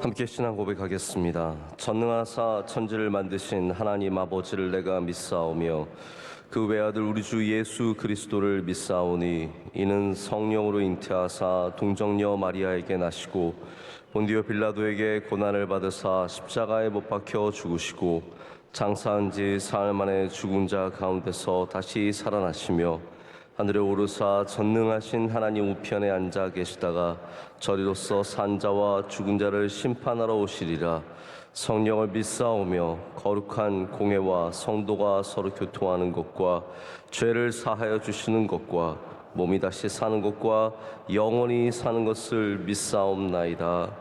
함께 신앙 고백하겠습니다. 전능하사 천지를 만드신 하나님 아버지를 내가 믿사오며 그 외아들 우리 주 예수 그리스도를 믿사오니 이는 성령으로 잉태하사 동정녀 마리아에게 나시고 본디오 빌라도에게 고난을 받으사 십자가에 못 박혀 죽으시고 장사한 지 사흘 만에 죽은 자 가운데서 다시 살아나시며 하늘에 오르사 전능하신 하나님 우편에 앉아 계시다가 저리로서 산자와 죽은 자를 심판하러 오시리라. 성령을 믿사오며 거룩한 공회와 성도가 서로 교통하는 것과 죄를 사하여 주시는 것과 몸이 다시 사는 것과 영원히 사는 것을 믿사옵나이다.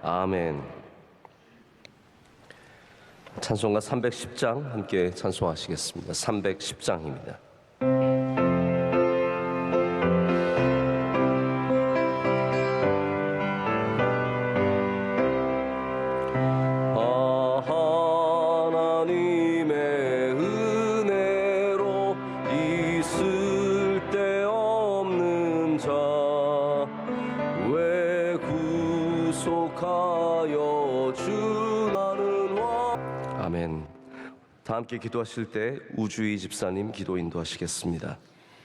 아멘. 찬송가 310장 함께 찬송하시겠습니다. 310장입니다. 아멘. 다 함께 기도하실 때 우주희 집사님 기도 인도하시겠습니다.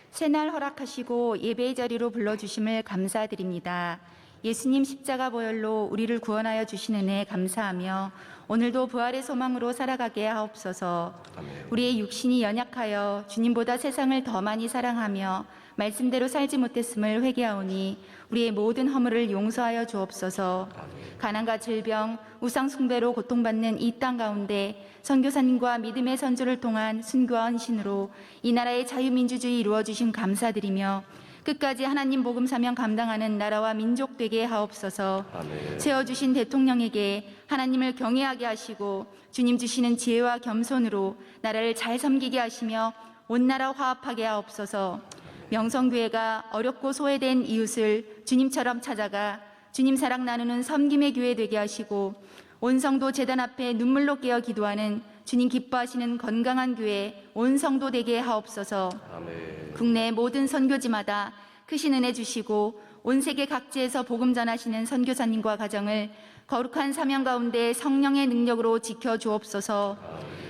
새날 허락하시고 예배의 자리로 불러주심을 감사드립니다. 예수님 십자가 보혈로 우리를 구원하여 주신 은혜 감사하며 오늘도 부활의 소망으로 살아가게 하옵소서. 아멘. 우리의 육신이 연약하여 주님보다 세상을 더 많이 사랑하며 말씀대로 살지 못했음을 회개하오니 우리의 모든 허물을 용서하여 주옵소서. 아멘. 가난과 질병, 우상 숭배로 고통받는 이 땅 가운데 선교사님과 믿음의 선조를 통한 순교와 헌신으로 이 나라의 자유민주주의 이루어 주심 감사드리며 끝까지 하나님 복음 사명 감당하는 나라와 민족 되게 하옵소서. 아멘. 세워주신 대통령에게 하나님을 경외하게 하시고 주님 주시는 지혜와 겸손으로 나라를 잘 섬기게 하시며 온 나라 화합하게 하옵소서. 명성교회가 어렵고 소외된 이웃을 주님처럼 찾아가 주님 사랑 나누는 섬김의 교회 되게 하시고 온 성도 제단 앞에 눈물로 깨어 기도하는 주님 기뻐하시는 건강한 교회 온 성도 되게 하옵소서. 아멘. 국내 모든 선교지마다 크신 은혜 주시고 온 세계 각지에서 복음 전하시는 선교사님과 가정을 거룩한 사명 가운데 성령의 능력으로 지켜 주옵소서.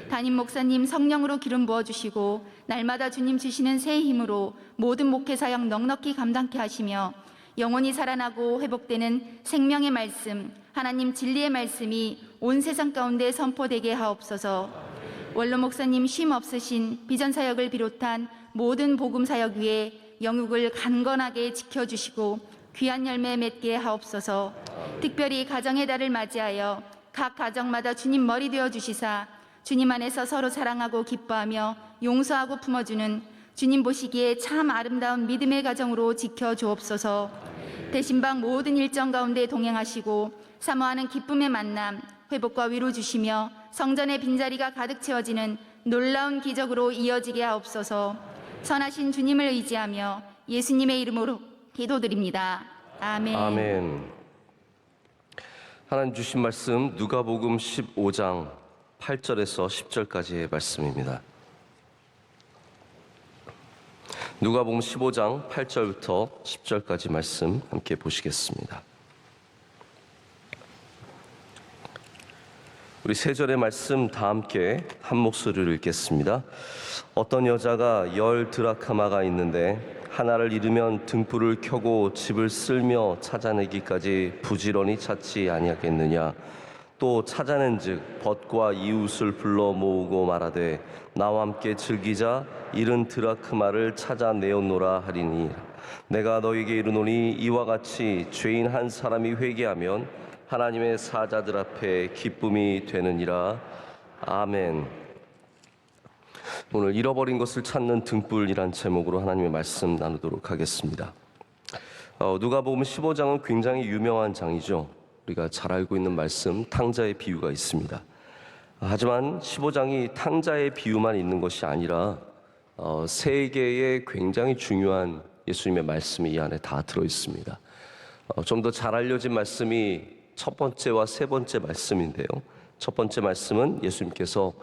담임 목사님 성령으로 기름 부어 주시고 날마다 주님 주시는 새 힘으로 모든 목회 사역 넉넉히 감당케 하시며 영혼이 살아나고 회복되는 생명의 말씀, 하나님 진리의 말씀이 온 세상 가운데 선포되게 하옵소서. 원로 목사님 쉼 없으신 비전 사역을 비롯한 모든 복음 사역 위에 영육을 간건하게 지켜주시고 귀한 열매 맺게 하옵소서. 특별히 가정의 달을 맞이하여 각 가정마다 주님 머리 되어 주시사 주님 안에서 서로 사랑하고 기뻐하며 용서하고 품어주는 주님 보시기에 참 아름다운 믿음의 가정으로 지켜주옵소서. 대신방 모든 일정 가운데 동행하시고 사모하는 기쁨의 만남, 회복과 위로 주시며 성전의 빈자리가 가득 채워지는 놀라운 기적으로 이어지게 하옵소서. 선하신 주님을 의지하며 예수님의 이름으로 기도드립니다. 아멘. 아멘. 하나님 주신 말씀 누가복음 15장 8절에서 10절까지의 말씀입니다. 누가복음 15장 8절부터 10절까지 말씀 함께 보시겠습니다. 우리 세 절의 말씀 다 함께 한 목소리로 읽겠습니다. 어떤 여자가 10 드라크마가 있는데 하나를 잃으면 등불을 켜고 집을 쓸며 찾아내기까지 부지런히 찾지 아니하겠느냐. 또 찾아낸즉 벗과 이웃을 불러 모으고 말하되 나와 함께 즐기자 잃은 드라크마를 찾아내었노라 하리니 내가 너에게 이르노니 이와 같이 죄인 한 사람이 회개하면 하나님의 사자들 앞에 기쁨이 되느니라. 아멘. 오늘 잃어버린 것을 찾는 등불이란 제목으로 하나님의 말씀 나누도록 하겠습니다. 누가복음 15장은 굉장히 유명한 장이죠. 우리가 잘 알고 있는 말씀 탕자의 비유가 있습니다. 하지만 15장이 탕자의 비유만 있는 것이 아니라 세 개의 굉장히 중요한 예수님의 말씀이 이 안에 다 들어있습니다. 좀 더 잘 알려진 말씀이 첫 번째와 세 번째 말씀인데요. 첫 번째 말씀은 예수님께서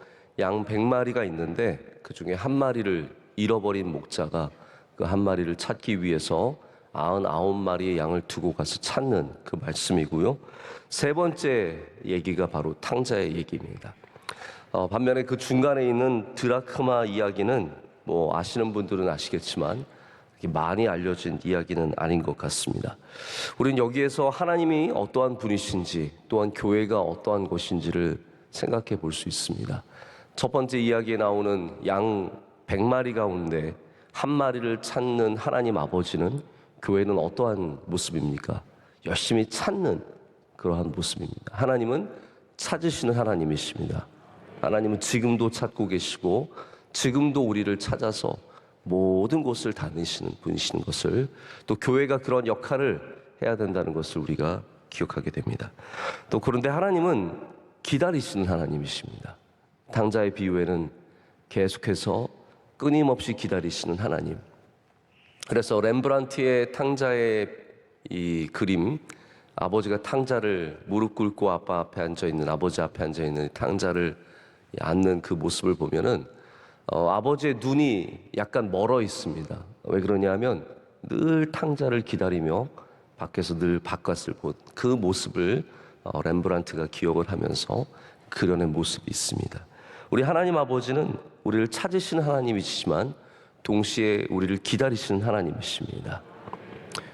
양 100마리가 있는데 그 중에 한 마리를 잃어버린 목자가 그 한 마리를 찾기 위해서 99마리의 양을 두고 가서 찾는 그 말씀이고요. 세 번째 얘기가 바로 탕자의 얘기입니다. 반면에 그 중간에 있는 드라크마 이야기는 뭐 아시는 분들은 아시겠지만 많이 알려진 이야기는 아닌 것 같습니다. 우리는 여기에서 하나님이 어떠한 분이신지 또한 교회가 어떠한 것인지를 생각해 볼 수 있습니다. 첫 번째 이야기에 나오는 양 100마리 가운데 한 마리를 찾는 하나님 아버지는 교회는 어떠한 모습입니까? 열심히 찾는 그러한 모습입니다. 하나님은 찾으시는 하나님이십니다. 하나님은 지금도 찾고 계시고 지금도 우리를 찾아서 모든 곳을 다니시는 분이시는 것을, 또 교회가 그런 역할을 해야 된다는 것을 우리가 기억하게 됩니다. 또 그런데 하나님은 기다리시는 하나님이십니다. 탕자의 비유에는 계속해서 끊임없이 기다리시는 하나님. 그래서 렘브란트의 탕자의 이 그림, 아버지가 탕자를 무릎 꿇고 아빠 앞에 앉아있는, 아버지 앞에 앉아있는 탕자를 앉는 그 모습을 보면은 아버지의 눈이 약간 멀어 있습니다. 왜 그러냐면 늘 탕자를 기다리며 밖에서 늘 바깥을 본 그 모습을 렘브란트가 기억을 하면서 그려낸 모습이 있습니다. 우리 하나님 아버지는 우리를 찾으시는 하나님이시지만 동시에 우리를 기다리시는 하나님이십니다.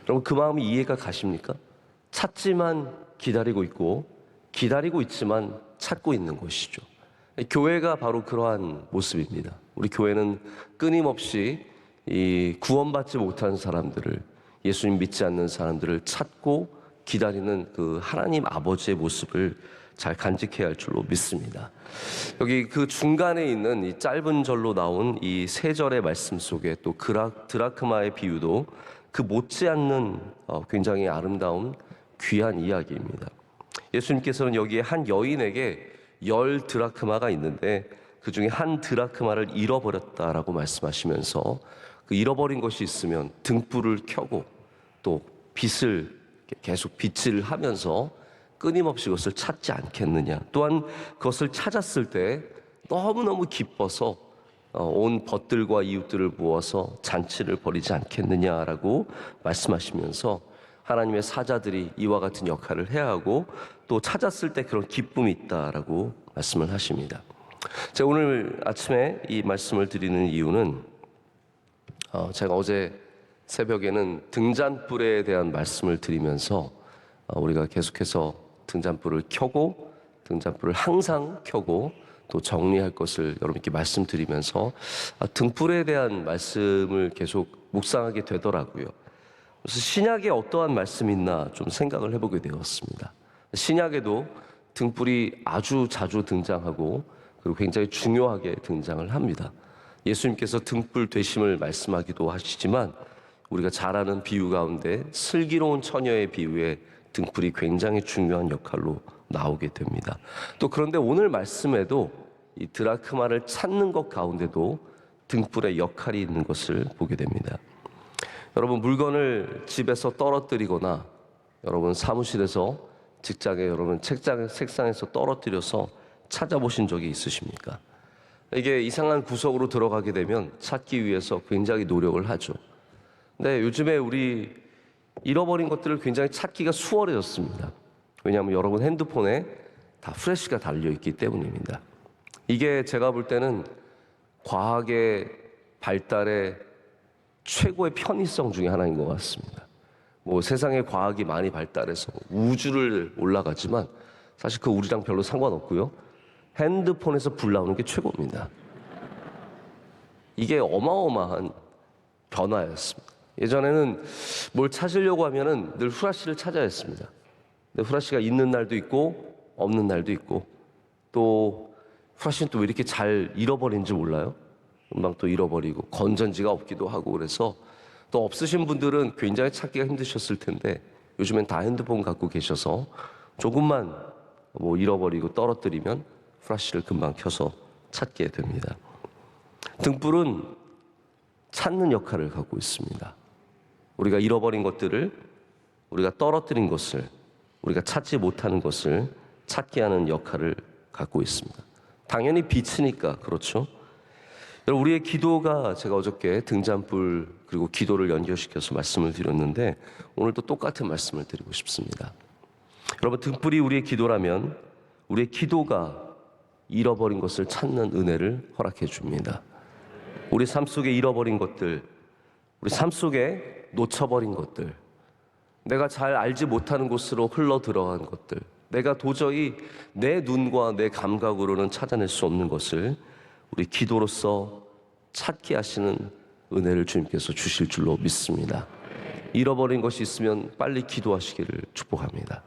여러분, 그 마음이 이해가 가십니까? 찾지만 기다리고 있고 기다리고 있지만 찾고 있는 것이죠. 교회가 바로 그러한 모습입니다. 우리 교회는 끊임없이 이 구원받지 못한 사람들을, 예수님 믿지 않는 사람들을 찾고 기다리는 그 하나님 아버지의 모습을 잘 간직해야 할 줄로 믿습니다. 여기 그 중간에 있는 이 짧은 절로 나온 이 세 절의 말씀 속에 또 드라크마의 비유도 그 못지않는 굉장히 아름다운 귀한 이야기입니다. 예수님께서는 여기에 한 여인에게 10 드라크마가 있는데 그 중에 한 드라크마를 잃어버렸다라고 말씀하시면서 그 잃어버린 것이 있으면 등불을 켜고 또 빛을 계속 빛을 하면서 끊임없이 그것을 찾지 않겠느냐. 또한 그것을 찾았을 때 너무너무 기뻐서 온 벗들과 이웃들을 모아서 잔치를 벌이지 않겠느냐라고 말씀하시면서 하나님의 사자들이 이와 같은 역할을 해야 하고 또 찾았을 때 그런 기쁨이 있다라고 말씀을 하십니다. 제가 오늘 아침에 이 말씀을 드리는 이유는 제가 어제 새벽에는 등잔불에 대한 말씀을 드리면서 우리가 계속해서 등잔불을 켜고 등잔불을 항상 켜고 또 정리할 것을 여러분께 말씀드리면서 등불에 대한 말씀을 계속 묵상하게 되더라고요. 그래서 신약에 어떠한 말씀이 있나 좀 생각을 해보게 되었습니다. 신약에도 등불이 아주 자주 등장하고 그리고 굉장히 중요하게 등장을 합니다. 예수님께서 등불 되심을 말씀하기도 하시지만 우리가 잘 아는 비유 가운데 슬기로운 처녀의 비유에 등불이 굉장히 중요한 역할로 나오게 됩니다. 또 그런데 오늘 말씀에도 이 드라크마를 찾는 것 가운데도 등불의 역할이 있는 것을 보게 됩니다. 여러분, 물건을 집에서 떨어뜨리거나 여러분 사무실에서, 직장에, 여러분 책상에서 떨어뜨려서 찾아보신 적이 있으십니까? 이게 이상한 구석으로 들어가게 되면 찾기 위해서 굉장히 노력을 하죠. 근데 요즘에 우리 잃어버린 것들을 굉장히 찾기가 수월해졌습니다. 왜냐하면 여러분 핸드폰에 다 플래시가 달려있기 때문입니다. 이게 제가 볼 때는 과학의 발달의 최고의 편의성 중에 하나인 것 같습니다. 뭐 세상에 과학이 많이 발달해서 우주를 올라가지만 사실 그 우주랑 별로 상관없고요. 핸드폰에서 불 나오는 게 최고입니다. 이게 어마어마한 변화였습니다. 예전에는 뭘 찾으려고 하면은 늘 후라시를 찾아야 했습니다. 근데 후라시가 있는 날도 있고 없는 날도 있고, 또 후라시는 또 왜 이렇게 잘 잃어버린지 몰라요? 금방 또 잃어버리고 건전지가 없기도 하고, 그래서 또 없으신 분들은 굉장히 찾기가 힘드셨을 텐데 요즘엔 다 핸드폰 갖고 계셔서 조금만 뭐 잃어버리고 떨어뜨리면 후라시를 금방 켜서 찾게 됩니다. 등불은 찾는 역할을 갖고 있습니다. 우리가 잃어버린 것들을, 우리가 떨어뜨린 것을, 우리가 찾지 못하는 것을 찾게 하는 역할을 갖고 있습니다. 당연히 빛이니까 그렇죠. 여러분, 우리의 기도가, 제가 어저께 등잔불 그리고 기도를 연결시켜서 말씀을 드렸는데 오늘도 똑같은 말씀을 드리고 싶습니다. 여러분, 등불이 우리의 기도라면 우리의 기도가 잃어버린 것을 찾는 은혜를 허락해 줍니다. 우리 삶 속에 잃어버린 것들, 우리 삶 속에 놓쳐버린 것들, 내가 잘 알지 못하는 곳으로 흘러 들어간 것들, 내가 도저히 내 눈과 내 감각으로는 찾아낼 수 없는 것을 우리 기도로서 찾게 하시는 은혜를 주님께서 주실 줄로 믿습니다. 잃어버린 것이 있으면 빨리 기도하시기를 축복합니다.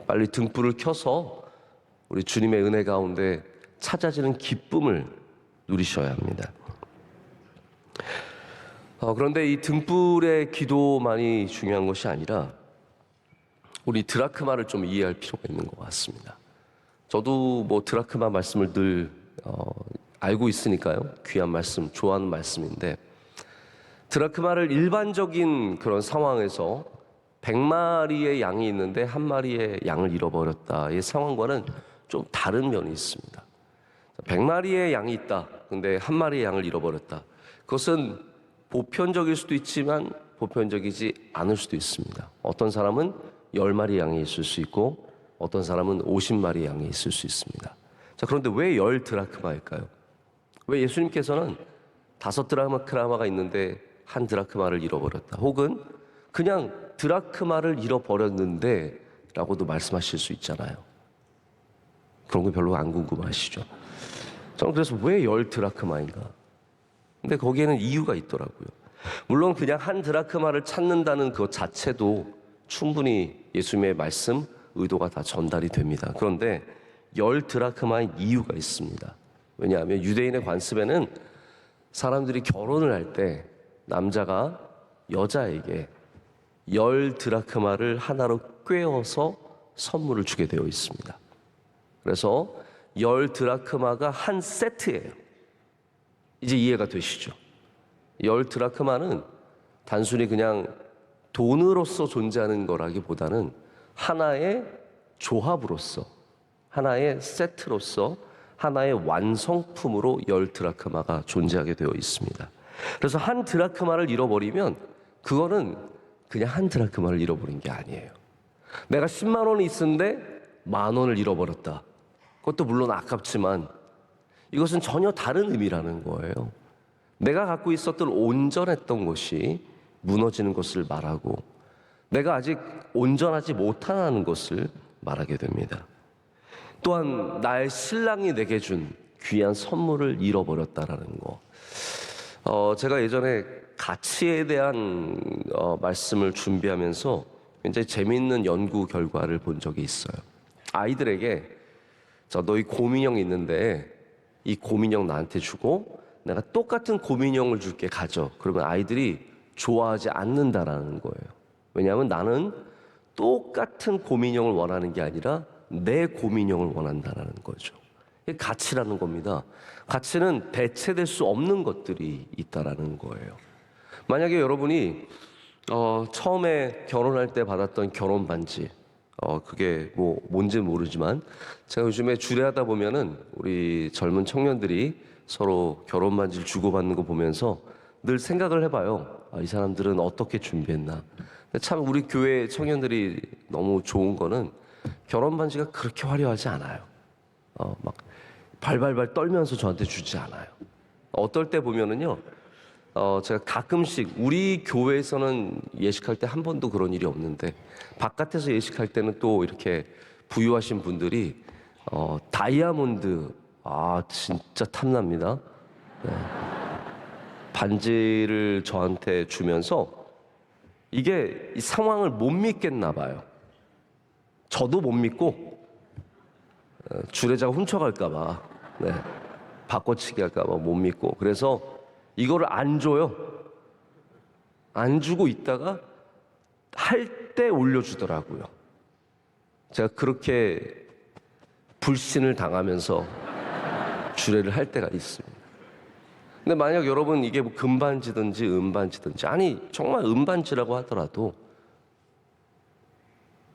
빨리 등불을 켜서 우리 주님의 은혜 가운데 찾아지는 기쁨을 누리셔야 합니다. 그런데 이 등불의 기도만이 중요한 것이 아니라 우리 드라크마를 좀 이해할 필요가 있는 것 같습니다. 저도 뭐 드라크마 말씀을 늘 알고 있으니까요. 귀한 말씀, 좋아하는 말씀인데, 드라크마를 일반적인 그런 상황에서 100마리의 양이 있는데 한 마리의 양을 잃어버렸다의 상황과는 좀 다른 면이 있습니다. 100마리의 양이 있다. 근데 한 마리의 양을 잃어버렸다. 그것은 보편적일 수도 있지만 보편적이지 않을 수도 있습니다. 어떤 사람은 10마리 양이 있을 수 있고 어떤 사람은 50마리 양이 있을 수 있습니다. 자, 그런데 왜 10드라크마일까요? 왜 예수님께서는 5드라크마가 있는데 1드라크마를 잃어버렸다, 혹은 그냥 드라크마를 잃어버렸는데 라고도 말씀하실 수 있잖아요. 그런 거 별로 안 궁금하시죠? 저는 그래서 왜 10드라크마인가? 근데 거기에는 이유가 있더라고요. 물론 그냥 1드라크마를 찾는다는 그 자체도 충분히 예수님의 말씀, 의도가 다 전달이 됩니다. 그런데 10드라크마의 이유가 있습니다. 왜냐하면 유대인의 관습에는 사람들이 결혼을 할 때 남자가 여자에게 10드라크마를 하나로 꿰어서 선물을 주게 되어 있습니다. 그래서 10드라크마가 한 세트예요. 이제 이해가 되시죠? 10드라크마는 단순히 그냥 돈으로서 존재하는 거라기보다는 하나의 조합으로서, 하나의 세트로서, 하나의 완성품으로 10드라크마가 존재하게 되어 있습니다. 그래서 1드라크마를 잃어버리면 그거는 그냥 1드라크마를 잃어버린 게 아니에요. 내가 10만 원이 있었는데 10,000원을 잃어버렸다. 그것도 물론 아깝지만 이것은 전혀 다른 의미라는 거예요. 내가 갖고 있었던 온전했던 것이 무너지는 것을 말하고 내가 아직 온전하지 못하는 것을 말하게 됩니다. 또한 나의 신랑이 내게 준 귀한 선물을 잃어버렸다라는 거. 제가 예전에 가치에 대한 말씀을 준비하면서 굉장히 재미있는 연구 결과를 본 적이 있어요. 아이들에게 너희 곰인형 있는데 이 곰인형 나한테 주고 내가 똑같은 곰인형을 줄게, 가져. 그러면 아이들이 좋아하지 않는다라는 거예요. 왜냐하면 나는 똑같은 곰인형을 원하는 게 아니라 내 곰인형을 원한다라는 거죠. 이게 가치라는 겁니다. 가치는 대체될 수 없는 것들이 있다라는 거예요. 만약에 여러분이 처음에 결혼할 때 받았던 결혼 반지, 그게 뭔지 모르지만 제가 요즘에 주례하다 보면은 우리 젊은 청년들이 서로 결혼 반지를 주고받는 거 보면서 늘 생각을 해봐요. 이 사람들은 어떻게 준비했나. 근데 참 우리 교회 청년들이 너무 좋은 거는 결혼 반지가 그렇게 화려하지 않아요. 막 발발발 떨면서 저한테 주지 않아요. 어떨 때 보면은요, 제가 가끔씩 우리 교회에서는 예식할 때 한 번도 그런 일이 없는데 바깥에서 예식할 때는 또 이렇게 부유하신 분들이 다이아몬드, 진짜 탐납니다. 네. 반지를 저한테 주면서 이게 이 상황을 못 믿겠나 봐요. 저도 못 믿고 주례자가 훔쳐갈까 봐, 네, 바꿔치기 할까 봐 못 믿고, 그래서 이거를 안 줘요. 안 주고 있다가 할 때 올려주더라고요. 제가 그렇게 불신을 당하면서 주례를 할 때가 있습니다. 근데 만약 여러분 이게 뭐 금반지든지 은반지든지, 아니 정말 은반지라고 하더라도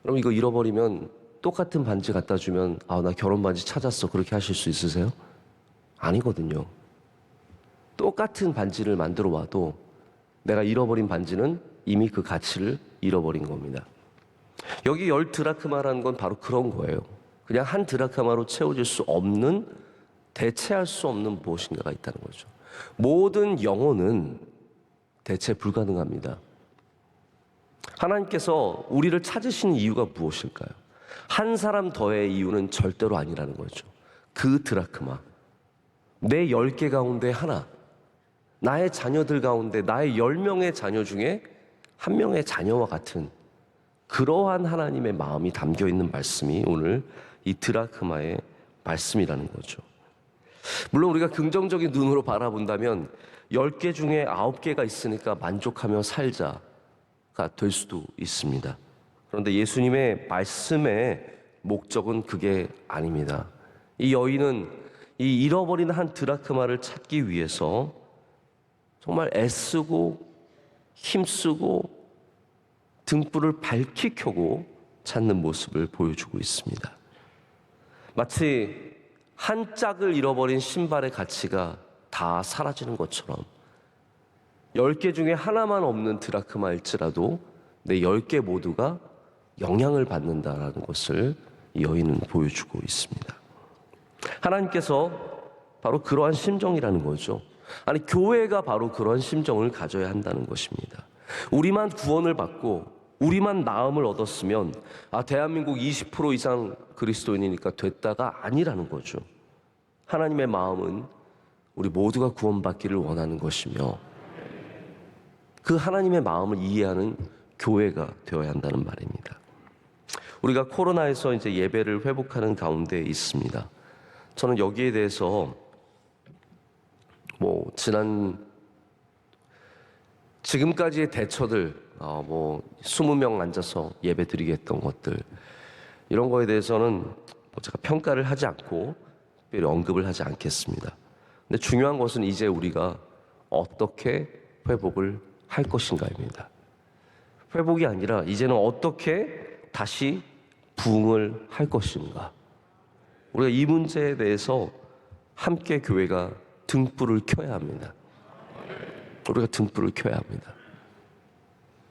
그럼 이거 잃어버리면 똑같은 반지 갖다 주면 나 결혼 반지 찾았어, 그렇게 하실 수 있으세요? 아니거든요. 똑같은 반지를 만들어 와도 내가 잃어버린 반지는 이미 그 가치를 잃어버린 겁니다. 여기 10드라크마라는 건 바로 그런 거예요. 그냥 한 드라크마로 채워질 수 없는, 대체할 수 없는 무엇인가가 있다는 거죠. 모든 영혼은 대체 불가능합니다. 하나님께서 우리를 찾으시는 이유가 무엇일까요? 한 사람 더의 이유는 절대로 아니라는 거죠. 그 드라크마, 내 10개 가운데 하나, 나의 자녀들 가운데 나의 10명의 자녀 중에 한 명의 자녀와 같은 그러한 하나님의 마음이 담겨있는 말씀이 오늘 이 드라크마의 말씀이라는 거죠. 물론 우리가 긍정적인 눈으로 바라본다면 10개 중에 9개가 있으니까 만족하며 살자가 될 수도 있습니다. 그런데 예수님의 말씀의 목적은 그게 아닙니다. 이 여인은 이 잃어버린 한 드라크마를 찾기 위해서 정말 애쓰고 힘쓰고 등불을 밝히 켜고 찾는 모습을 보여주고 있습니다. 마치 한 짝을 잃어버린 신발의 가치가 다 사라지는 것처럼 10개 중에 하나만 없는 드라크마일지라도 내 10개 모두가 영향을 받는다라는 것을 이 여인은 보여주고 있습니다. 하나님께서 바로 그러한 심정이라는 거죠. 아니, 교회가 바로 그러한 심정을 가져야 한다는 것입니다. 우리만 구원을 받고 우리만 나음을 얻었으면 대한민국 20% 이상 그리스도인이니까 됐다가 아니라는 거죠. 하나님의 마음은 우리 모두가 구원받기를 원하는 것이며 그 하나님의 마음을 이해하는 교회가 되어야 한다는 말입니다. 우리가 코로나에서 이제 예배를 회복하는 가운데 있습니다. 저는 여기에 대해서 지금까지의 대처들, 20명 앉아서 예배 드리게 했던 것들, 이런 거에 대해서는 제가 평가를 하지 않고 특별히 언급을 하지 않겠습니다. 근데 중요한 것은 이제 우리가 어떻게 회복을 할 것인가입니다. 회복이 아니라 이제는 어떻게 다시 부흥을 할 것인가. 우리가 이 문제에 대해서 함께 교회가 등불을 켜야 합니다. 우리가 등불을 켜야 합니다.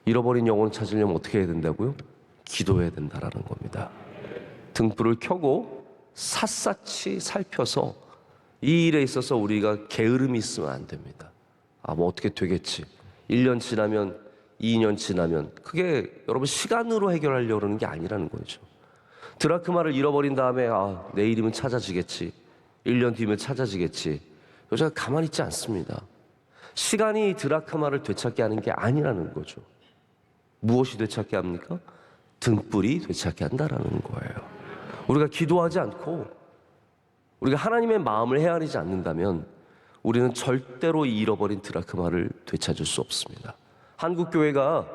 잃어버린 영혼을 찾으려면 어떻게 해야 된다고요? 기도해야 된다라는 겁니다. 등불을 켜고 샅샅이 살펴서 이 일에 있어서 우리가 게으름이 있으면 안 됩니다. 어떻게 되겠지. 1년 지나면, 2년 지나면, 그게 여러분 시간으로 해결하려고 하는 게 아니라는 거죠. 드라크마를 잃어버린 다음에 내일이면 찾아지겠지, 1년 뒤면 찾아지겠지, 여자가 가만히 있지 않습니다. 시간이 드라크마를 되찾게 하는 게 아니라는 거죠. 무엇이 되찾게 합니까? 등불이 되찾게 한다라는 거예요. 우리가 기도하지 않고 우리가 하나님의 마음을 헤아리지 않는다면 우리는 절대로 이 잃어버린 드라크마를 되찾을 수 없습니다. 한국교회가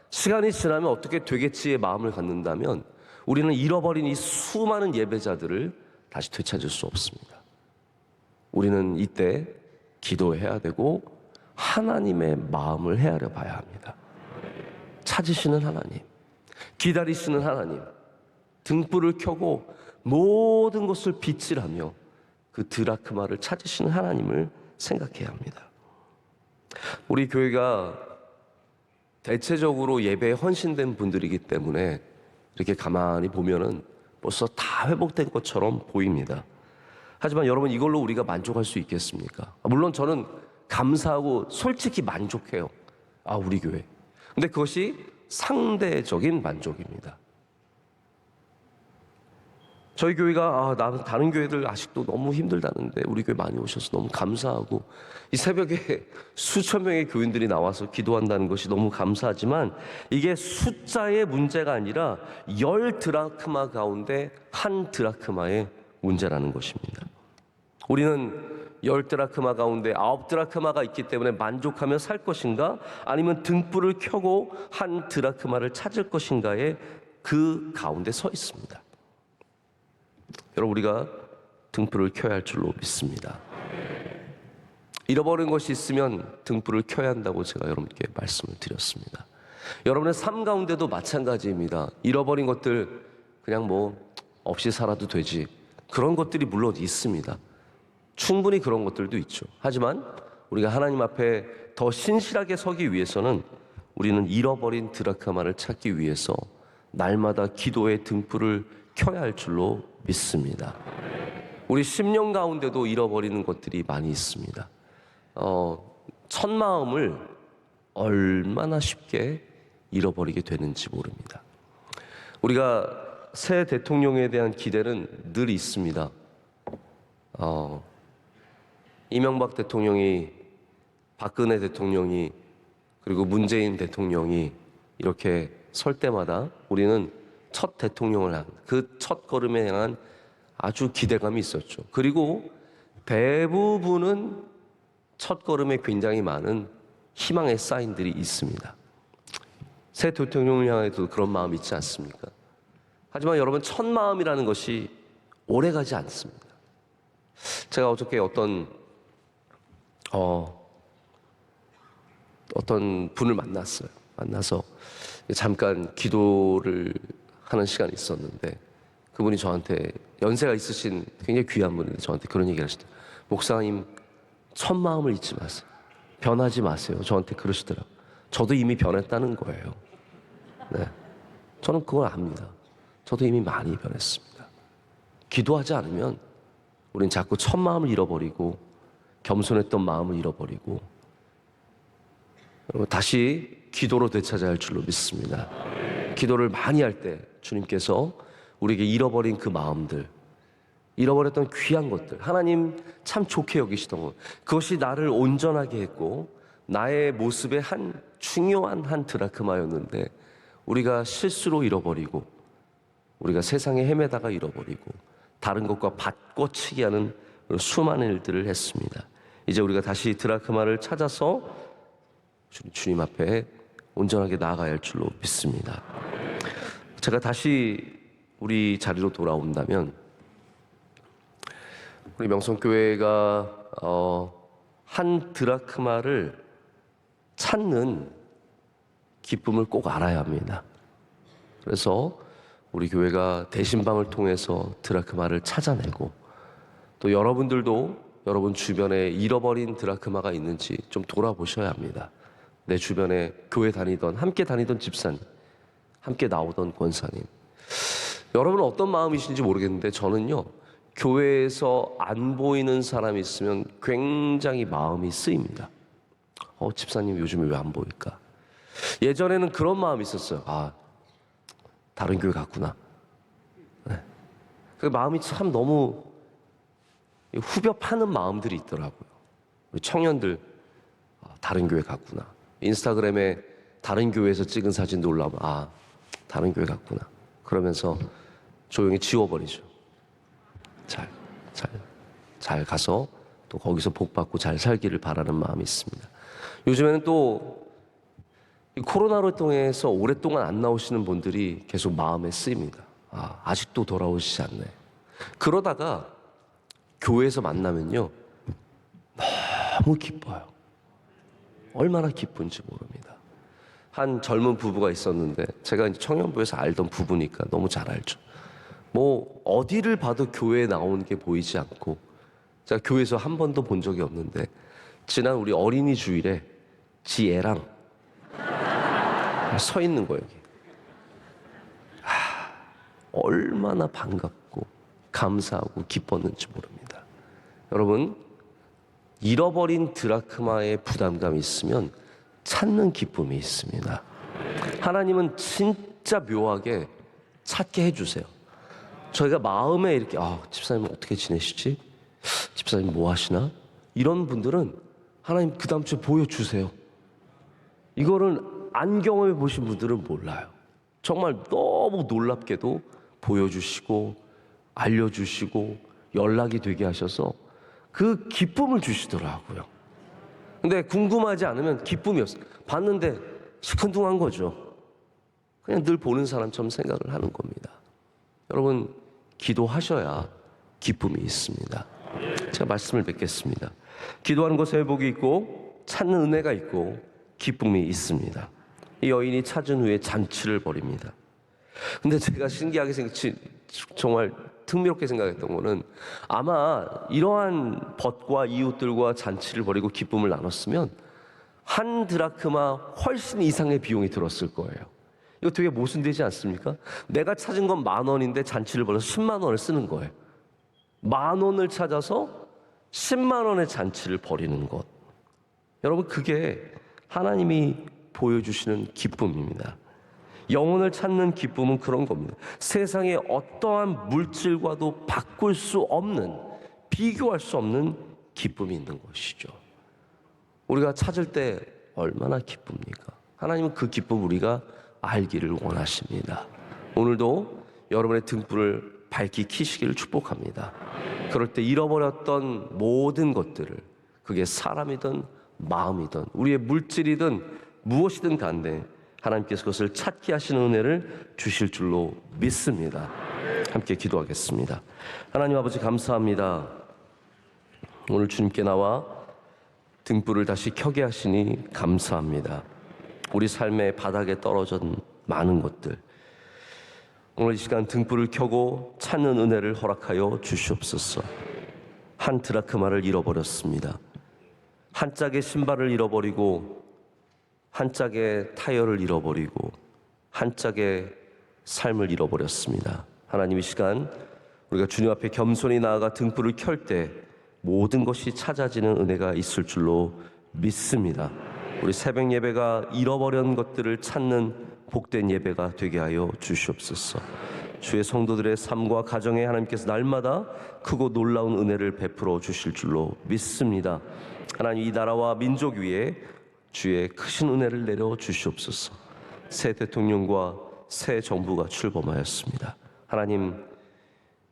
시간이 지나면 어떻게 되겠지의 마음을 갖는다면 우리는 잃어버린 이 수많은 예배자들을 다시 되찾을 수 없습니다. 우리는 이때 기도해야 되고 하나님의 마음을 헤아려 봐야 합니다. 찾으시는 하나님, 기다리시는 하나님, 등불을 켜고 모든 것을 빗질하며 그 드라크마를 찾으시는 하나님을 생각해야 합니다. 우리 교회가 대체적으로 예배에 헌신된 분들이기 때문에 이렇게 가만히 보면은 벌써 다 회복된 것처럼 보입니다. 하지만 여러분, 이걸로 우리가 만족할 수 있겠습니까? 물론 저는 감사하고 솔직히 만족해요. 우리 교회. 근데 그것이 상대적인 만족입니다. 저희 교회가 다른 교회들 아직도 너무 힘들다는데 우리 교회 많이 오셔서 너무 감사하고, 이 새벽에 수천 명의 교인들이 나와서 기도한다는 것이 너무 감사하지만 이게 숫자의 문제가 아니라 10드라크마 가운데 한 드라크마의 문제라는 것입니다. 우리는 10드라크마 가운데 9드라크마가 있기 때문에 만족하며 살 것인가, 아니면 등불을 켜고 한 드라크마를 찾을 것인가에 그 가운데 서 있습니다. 여러분, 우리가 등불을 켜야 할 줄로 믿습니다. 잃어버린 것이 있으면 등불을 켜야 한다고 제가 여러분께 말씀을 드렸습니다. 여러분의 삶 가운데도 마찬가지입니다. 잃어버린 것들 그냥 없이 살아도 되지, 그런 것들이 물론 있습니다. 충분히 그런 것들도 있죠. 하지만 우리가 하나님 앞에 더 신실하게 서기 위해서는 우리는 잃어버린 드라크마를 찾기 위해서 날마다 기도의 등불을 켜야 할 줄로 믿습니다. 우리 심령 가운데도 잃어버리는 것들이 많이 있습니다. 첫 마음을 얼마나 쉽게 잃어버리게 되는지 모릅니다. 우리가 새 대통령에 대한 기대는 늘 있습니다. 이명박 대통령이, 박근혜 대통령이, 그리고 문재인 대통령이 이렇게 설 때마다 우리는 첫 대통령을 한 그 첫 걸음에 향한 아주 기대감이 있었죠. 그리고 대부분은 첫 걸음에 굉장히 많은 희망의 사인들이 있습니다. 새 대통령을 향해도 그런 마음이 있지 않습니까? 하지만 여러분, 첫 마음이라는 것이 오래가지 않습니다. 제가 어저께 어떤 분을 만나서 잠깐 기도를 하는 시간이 있었는데, 그분이 저한테, 연세가 있으신 굉장히 귀한 분인데 저한테 그런 얘기를 하시더라고요. 목사님, 첫 마음을 잊지 마세요. 변하지 마세요. 저한테 그러시더라고요. 저도 이미 변했다는 거예요. 네, 저는 그걸 압니다. 저도 이미 많이 변했습니다. 기도하지 않으면 우린 자꾸 첫 마음을 잃어버리고 겸손했던 마음을 잃어버리고 다시 기도로 되찾아야 할 줄로 믿습니다. 기도를 많이 할 때 주님께서 우리에게 잃어버린 그 마음들, 잃어버렸던 귀한 것들, 하나님 참 좋게 여기시던 것, 그것이 나를 온전하게 했고 나의 모습의 한 중요한 한 드라크마였는데 우리가 실수로 잃어버리고, 우리가 세상에 헤매다가 잃어버리고 다른 것과 바꿔치기 하는 수많은 일들을 했습니다. 이제 우리가 다시 드라크마를 찾아서 주님 앞에 온전하게 나아가야 할 줄로 믿습니다. 제가 다시 우리 자리로 돌아온다면, 우리 명성교회가 한 드라크마를 찾는 기쁨을 꼭 알아야 합니다. 그래서 우리 교회가 대신방을 통해서 드라크마를 찾아내고, 또 여러분들도 여러분 주변에 잃어버린 드라크마가 있는지 좀 돌아보셔야 합니다. 내 주변에 교회 다니던, 함께 다니던 집사님, 함께 나오던 권사님, 여러분은 어떤 마음이신지 모르겠는데 저는요, 교회에서 안 보이는 사람이 있으면 굉장히 마음이 쓰입니다. 집사님 요즘에 왜 안 보일까? 예전에는 그런 마음이 있었어요. 다른 교회 갔구나. 네. 그 마음이 참 너무 후벼 파는 마음들이 있더라고요. 우리 청년들, 다른 교회 갔구나. 인스타그램에 다른 교회에서 찍은 사진도 올라오면 다른 교회 갔구나. 그러면서 조용히 지워버리죠. 잘 가서 또 거기서 복 받고 잘 살기를 바라는 마음이 있습니다. 요즘에는 또 코로나로 통해서 오랫동안 안 나오시는 분들이 계속 마음에 쓰입니다. 아직도 돌아오시지 않네. 그러다가 교회에서 만나면요, 너무 기뻐요. 얼마나 기쁜지 모릅니다. 한 젊은 부부가 있었는데, 제가 이제 청년부에서 알던 부부니까 너무 잘 알죠. 뭐 어디를 봐도 교회에 나오는 게 보이지 않고, 제가 교회에서 한 번도 본 적이 없는데 지난 우리 어린이 주일에 지 애랑 서 있는 거예요. 여기. 얼마나 반갑고 감사하고 기뻤는지 모릅니다. 여러분, 잃어버린 드라크마의 부담감이 있으면 찾는 기쁨이 있습니다. 하나님은 진짜 묘하게 찾게 해주세요. 저희가 마음에 이렇게 집사님 어떻게 지내시지? 집사님 뭐 하시나? 이런 분들은 하나님 그 다음 주에 보여주세요. 이거를 안 경험해 보신 분들은 몰라요. 정말 너무 놀랍게도 보여주시고 알려주시고 연락이 되게 하셔서 그 기쁨을 주시더라고요. 근데 궁금하지 않으면 기쁨이 없어요. 봤는데 시큰둥한 거죠. 그냥 늘 보는 사람처럼 생각을 하는 겁니다. 여러분, 기도하셔야 기쁨이 있습니다. 제가 말씀을 맺겠습니다. 기도하는 것에 회복이 있고 찾는 은혜가 있고 기쁨이 있습니다. 이 여인이 찾은 후에 잔치를 벌입니다. 근데 제가 신기하게 정말 흥미롭게 생각했던 거는 아마 이러한 벗과 이웃들과 잔치를 벌이고 기쁨을 나눴으면 한 드라크마 훨씬 이상의 비용이 들었을 거예요. 이거 되게 모순되지 않습니까? 내가 찾은 건 10,000원인데 잔치를 벌여서 10만 원을 쓰는 거예요. 10,000원을 찾아서 10만 원의 잔치를 벌이는 것. 여러분, 그게 하나님이 보여주시는 기쁨입니다. 영혼을 찾는 기쁨은 그런 겁니다. 세상의 어떠한 물질과도 바꿀 수 없는, 비교할 수 없는 기쁨이 있는 것이죠. 우리가 찾을 때 얼마나 기쁩니까? 하나님은 그 기쁨 우리가 알기를 원하십니다. 오늘도 여러분의 등불을 밝히 켜시기를 축복합니다. 그럴 때 잃어버렸던 모든 것들을, 그게 사람이든 마음이든 우리의 물질이든 무엇이든 간에 하나님께서 그것을 찾게 하시는 은혜를 주실 줄로 믿습니다. 함께 기도하겠습니다. 하나님 아버지, 감사합니다. 오늘 주님께 나와 등불을 다시 켜게 하시니 감사합니다. 우리 삶의 바닥에 떨어진 많은 것들, 오늘 이 시간 등불을 켜고 찾는 은혜를 허락하여 주시옵소서. 한 드라크마를 잃어버렸습니다. 한 짝의 신발을 잃어버리고, 한 짝의 타이어를 잃어버리고, 한 짝의 삶을 잃어버렸습니다. 하나님, 이 시간 우리가 주님 앞에 겸손히 나아가 등불을 켤 때 모든 것이 찾아지는 은혜가 있을 줄로 믿습니다. 우리 새벽 예배가 잃어버린 것들을 찾는 복된 예배가 되게 하여 주시옵소서. 주의 성도들의 삶과 가정에 하나님께서 날마다 크고 놀라운 은혜를 베풀어 주실 줄로 믿습니다. 하나님, 이 나라와 민족 위에 주의 크신 은혜를 내려 주시옵소서. 새 대통령과 새 정부가 출범하였습니다. 하나님,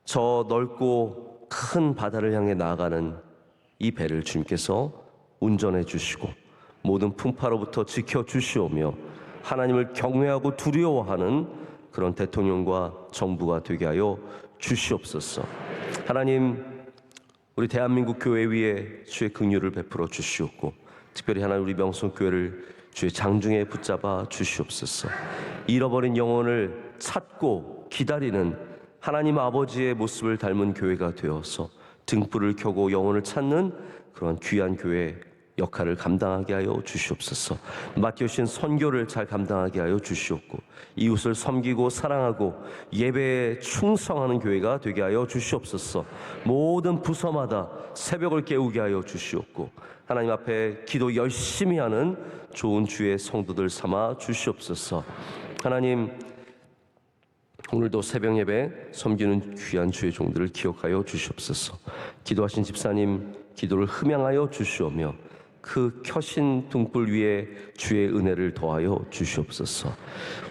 저 넓고 큰 바다를 향해 나아가는 이 배를 주님께서 운전해 주시고 모든 풍파로부터 지켜 주시오며 하나님을 경외하고 두려워하는 그런 대통령과 정부가 되게 하여 주시옵소서. 하나님, 우리 대한민국 교회 위에 주의 긍휼을 베풀어 주시옵고, 특별히 하나님 우리 명성교회를 주의 장중에 붙잡아 주시옵소서. 잃어버린 영혼을 찾고 기다리는 하나님 아버지의 모습을 닮은 교회가 되어서 등불을 켜고 영혼을 찾는 그런 귀한 교회 역할을 감당하게 하여 주시옵소서. 맡겨주신 선교를 잘 감당하게 하여 주시옵고, 이웃을 섬기고 사랑하고 예배에 충성하는 교회가 되게 하여 주시옵소서. 모든 부서마다 새벽을 깨우게 하여 주시옵고, 하나님 앞에 기도 열심히 하는 좋은 주의 성도들 삼아 주시옵소서. 하나님, 오늘도 새벽 예배 섬기는 귀한 주의 종들을 기억하여 주시옵소서. 기도하신 집사님 기도를 흠양하여 주시오며 그 켜신 등불 위에 주의 은혜를 더하여 주시옵소서.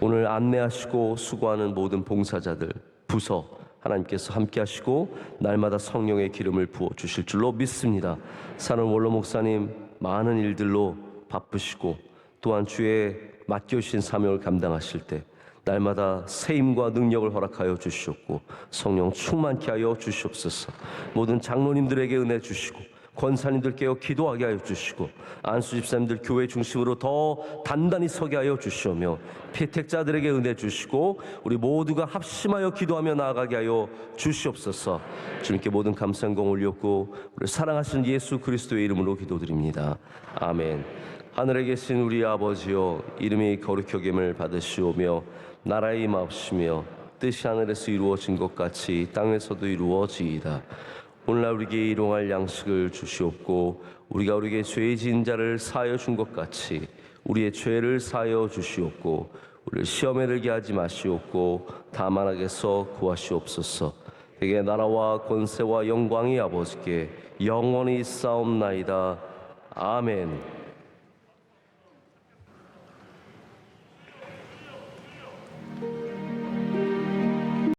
오늘 안내하시고 수고하는 모든 봉사자들, 부서 하나님께서 함께 하시고 날마다 성령의 기름을 부어 주실 줄로 믿습니다. 사는 원로 목사님 많은 일들로 바쁘시고 또한 주의 맡겨주신 사명을 감당하실 때 날마다 세임과 능력을 허락하여 주시옵고 성령 충만케 하여 주시옵소서. 모든 장로님들에게 은혜 주시고 권사님들께요 기도하게 하여 주시고 안수 집사님들 교회 중심으로 더 단단히 서게 하여 주시오며 피택자들에게 은혜 주시고 우리 모두가 합심하여 기도하며 나아가게 하여 주시옵소서. 주님께 모든 감사 영광 올렸고 우리 사랑하시는 예수 그리스도의 이름으로 기도드립니다. 아멘. 하늘에 계신 우리 아버지여, 이름이 거룩히 여김을 받으시오며 나라의 임하옵시며 뜻이 하늘에서 이루어진 것 같이 땅에서도 이루어지이다. 오늘날 우리에게 일용할 양식을 주시옵고 우리가 우리에게 죄 지은 자를 사하여 준 것 같이 우리의 죄를 사하여 주시옵고 우리를 시험에 들게 하지 마시옵고 다만 악에서 구하시옵소서. 그에게 나라와 권세와 영광이 아버지께 영원히 있사옵나이다. 아멘.